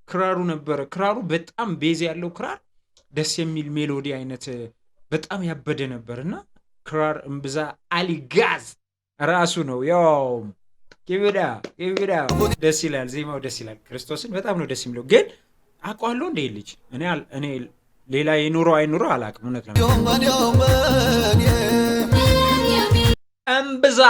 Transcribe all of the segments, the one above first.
ክራሩ ነበረ። ክራሩ በጣም ቤዝ ያለው ክራር ደስ የሚል ሜሎዲ አይነት በጣም ያበደ ነበርና ክራር እምብዛ አሊጋዝ ራሱ ነው። ያው ኪብዳ ደስ ይላል፣ ዜማው ደስ ይላል። ክርስቶስን በጣም ነው ደስ የሚለው። ግን አውቀዋለሁ እንደ ልጅ እኔ ሌላ የኑሮ አይኑሮ አላውቅም። እውነት ነው። እምብዛ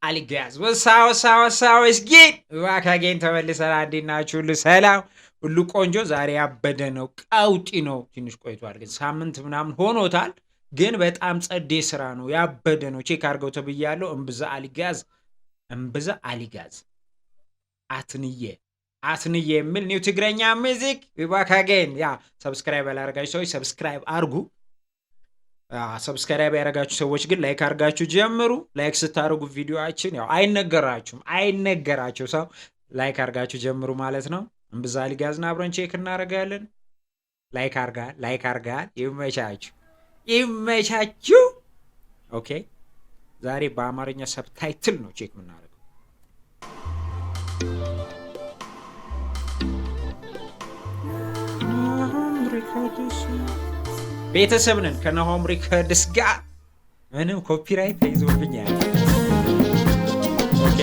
አሊጋዝ ወሳወስ ጌት ዋካጌን ተመልሰና እንዴት ናችሁ? ሁሉ ሰላም፣ ሁሉ ቆንጆ። ዛሬ ያበደ ነው፣ ቀውጢ ነው። ትንሽ ቆይቷል፣ ግን ሳምንት ምናምን ሆኖታል። ግን በጣም ጸዴ ስራ ነው፣ ያበደ ነው። ቼክ አድርገው ተብያለሁ። እምብዛ አሊጋዝ አትንዬ የሚል ኒው ትግረኛ ሙዚክ ዋካጌን። ያ ሰብስክራይብ ያላረጋችሁ ሰዎች ሰብስክራይብ አርጉ። ሰብስክራይብ ያደረጋችሁ ሰዎች ግን ላይክ አድርጋችሁ ጀምሩ። ላይክ ስታደርጉ ቪዲዮአችን ያው አይነገራችሁ ሰው ላይክ አድርጋችሁ ጀምሩ ማለት ነው። እምብዛ አሊጋዝን አብረን ቼክ እናደርጋለን። ላይክ አድርጋል። ይመቻችሁ። ኦኬ፣ ዛሬ በአማርኛ ሰብታይትል ነው ቼክ የምናደርገው። ቤተሰብ ነን ከነሆም ሪከርድስ ጋር ምንም ኮፒራይት ተይዞብኛል። ኦኬ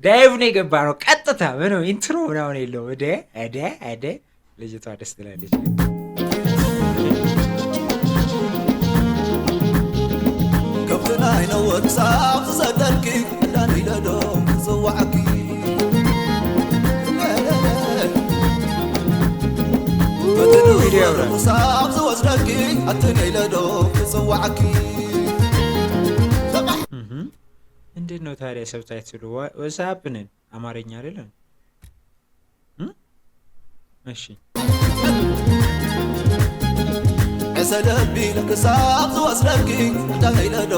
ዳይቭ ነው የገባ ነው ቀጥታ ምንም ኢንትሮ ምናምን የለውም። እደ ልጅቷ ደስ ትላለች። እንዴት ነው ታዲያ ሰብታይትሉ? ወሳፕንን አማርኛ አይደለም? እሺ ሰለቢ ለከሳብ ዝወስደኪ እንዳይለዶ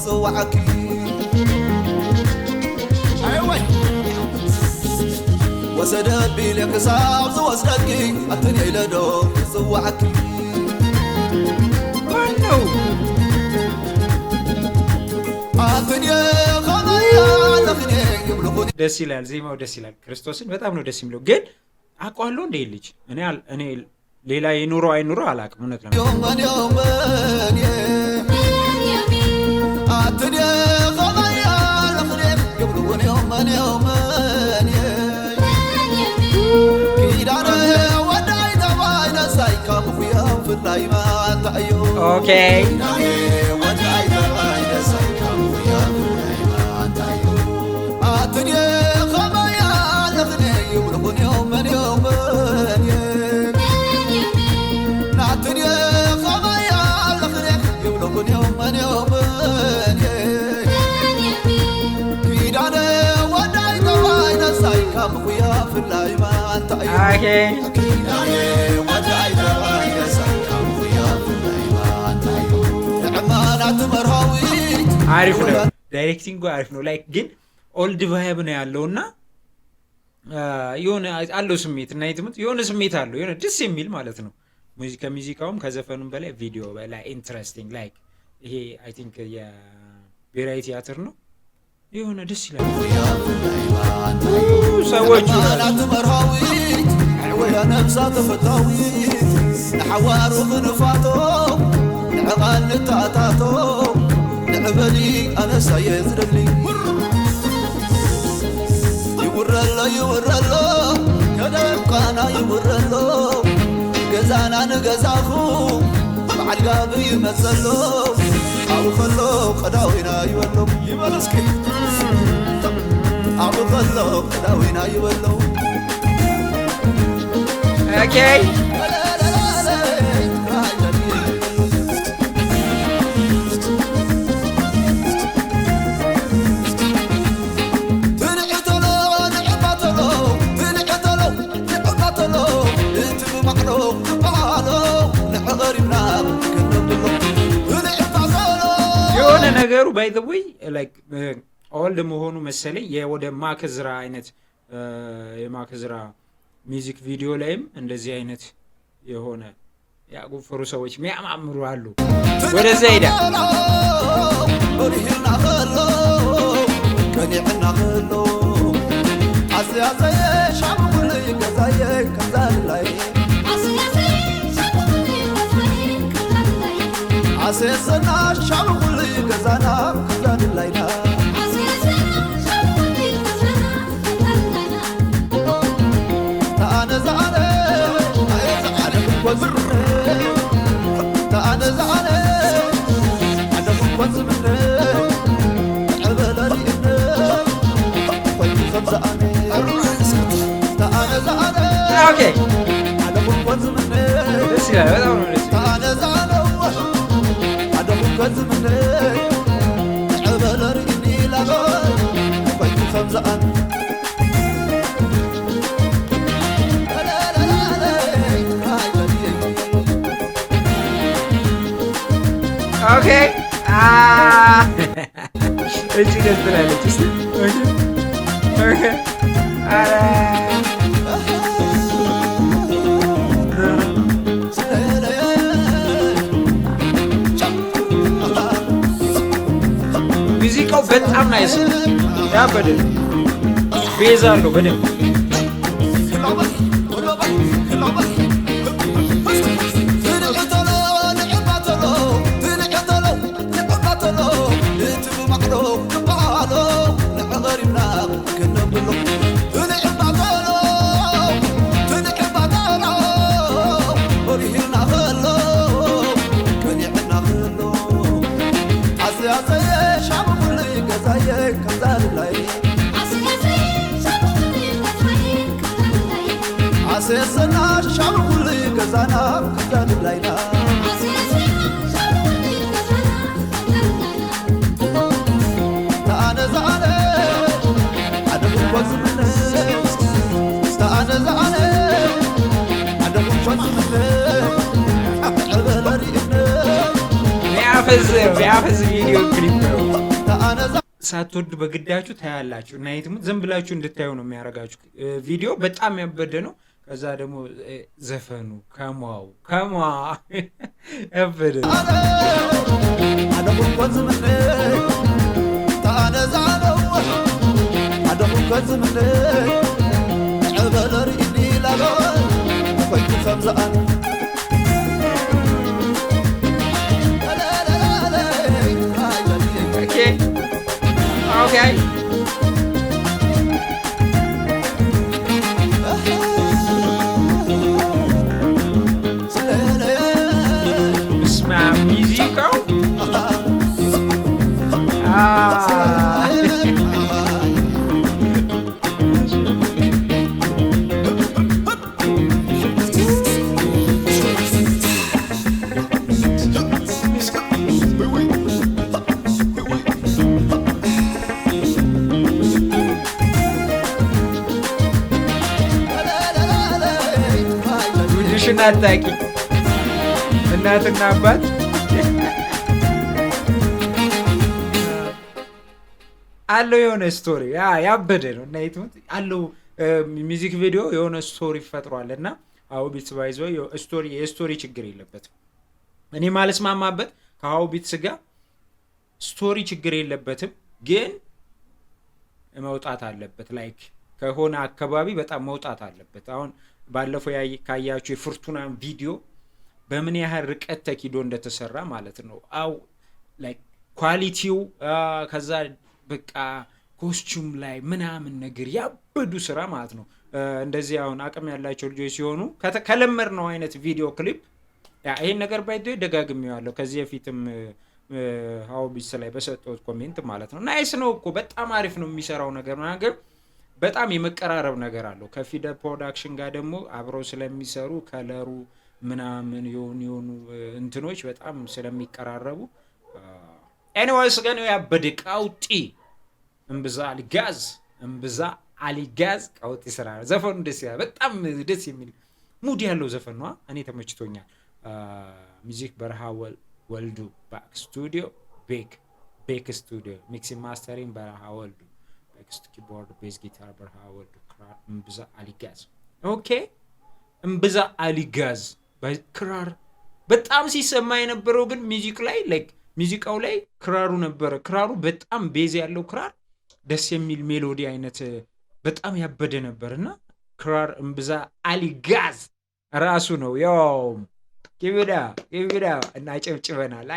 ዝዋዓኪ አይወይ ወሰደቢ ለከሳብ ዝወስደኪ እንዳይለዶ ዝዋዓኪ ዋው ደስ ይላል፣ ዜማው ደስ ይላል። ክርስቶስን በጣም ነው ደስ የሚለው። ግን አውቀዋለሁ እንደ ልጅ እኔ ሌላ የኑሮ አይኑሮ አላውቅም። እውነት ነው። ኦኬ አሪፍ ነው። ዳይሬክቲንጉ አሪፍ ነው። ላይክ ግን ኦልድ ቫይብ ነው ያለውና የሆነ አለው ስሜት እና የትምት የሆነ ስሜት አለው የሆነ ደስ የሚል ማለት ነው። ከሙዚቃውም ከዘፈኑም በላይ ቪዲዮ በላይ ኢንትረስቲንግ ላይክ ይሄ አይ ቲንክ የብሔራዊ ቲያትር ነው። የሆነ ደስ ይላል። ሰዎች ويا نفسات فتاوي نحوار ونفاتو نعقال نتاتاتو نعبلي أنا سيزرلي يورلو كده يبقانا يورلو قزانا نقزاخو مع القابي يمثلو أو خلو قداوينا يولو يبالسكي أو خلو قداوينا يولو Okay. የሆነ ነገሩ by the way like ኦልድ መሆኑ መሰለኝ ወደ ማክዝራ አይነት የማክዝራ ሚውዚክ ቪዲዮ ላይም እንደዚህ አይነት የሆነ ያጎፈሩ ሰዎች የሚያማምሩ አሉ። ወደዛ ሄዳ Okay. This guy, what are you? Okay. Let's see this today. Let's see. Okay. ሙዚቃው በጣም ናይስ ያበደ ቤዛ አለው በደንብ ቢያፈዝ ቪዲዮ ክሊፕ ነው ሳትወድ በግዳችሁ ታያላችሁ እና የትሙት ዝም ብላችሁ እንድታዩ ነው የሚያረጋችሁ ቪዲዮ በጣም ያበደ ነው ከዛ ደግሞ ዘፈኑ ከማው ያበደ አደሙ ቆዝምነ ታነዛለው አደሙ ቆዝምነ አበለሪ ዲላሎ ፈይቱ ሰምዛን Okay. Smell musical. እናታቂ እናትና አባት አለው የሆነ ስቶሪ ያበደ ነው እና የትሙት አለው ሚውዚክ ቪዲዮ የሆነ ስቶሪ ፈጥሯል እና ሃው ቢትስ ባይዞ የስቶሪ ችግር የለበትም እኔ ማለት ማማበት ከሃው ቢትስ ጋር ስቶሪ ችግር የለበትም ግን መውጣት አለበት ላይክ ከሆነ አካባቢ በጣም መውጣት አለበት አሁን ባለፈው ካያችሁ የፍርቱና ቪዲዮ በምን ያህል ርቀት ተኪዶ እንደተሰራ ማለት ነው አው ላይክ ኳሊቲው ከዛ በቃ ኮስቹም ላይ ምናምን ነገር ያበዱ ስራ ማለት ነው እንደዚህ አሁን አቅም ያላቸው ልጆች ሲሆኑ ከለመር ነው አይነት ቪዲዮ ክሊፕ ይሄን ነገር ባይዶ ደጋግሜዋለሁ ከዚህ በፊትም ሃው ቢትስ ላይ በሰጠሁት ኮሜንት ማለት ነው ናይስ ነው እኮ በጣም አሪፍ ነው የሚሰራው ነገር በጣም የመቀራረብ ነገር አለው ከፊደል ፕሮዳክሽን ጋር ደግሞ አብረው ስለሚሰሩ ከለሩ ምናምን የሆኑ እንትኖች በጣም ስለሚቀራረቡ ኤኒዌይስ ግን ያበደ ቀውጢ እምብዛ አሊጋዝ ቀውጢ ስራ ዘፈኑ ደስ ይላል በጣም ደስ የሚል ሙድ ያለው ዘፈን ነው እኔ ተመችቶኛል ሙዚክ በረሃ ወልዱ ባክ ስቱዲዮ ቤክ ስቱዲዮ ሚክሲንግ ማስተሪንግ በረሃ ወልዱ keyboard bass guitar በረሃ ወልዱ ክራር እምብዛ አሊጋዝ ኦኬ እምብዛ አሊጋዝ በክራር በጣም ሲሰማ የነበረው ግን ሚውዚክ ላይ ላይክ ሚውዚካው ላይ ክራሩ ነበረ ክራሩ በጣም ቤዝ ያለው ክራር ደስ የሚል ሜሎዲ አይነት በጣም ያበደ ነበርና ክራር እምብዛ አሊጋዝ ራሱ ነው። ያው ኪቢዳ እና አጨብጭበናል።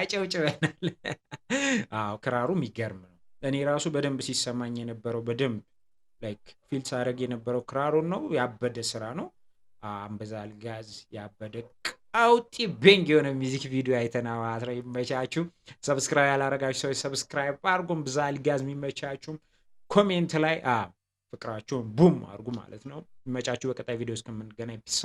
አዎ ክራሩ የሚገርም ነው። እኔ ራሱ በደንብ ሲሰማኝ የነበረው በደንብ ላይክ ፊል ሳደርግ የነበረው ክራሩን ነው። ያበደ ስራ ነው። አንበዛ አልጋዝ ያበደ ቀውጢ ቤንግ የሆነ ሚዚክ ቪዲዮ አይተና ማለት ነው። ይመቻችሁ። ሰብስክራይብ ያላረጋችሁ ሰዎች ሰብስክራይብ አድርጉም። ብዛ አልጋዝ የሚመቻችሁም ኮሜንት ላይ ፍቅራችሁን ቡም አድርጉ ማለት ነው። ይመቻችሁ። በቀጣይ ቪዲዮ እስከምንገናኝ ፒስ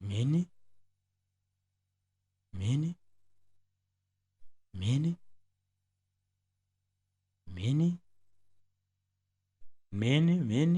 ምን ምን ምን ምን ምን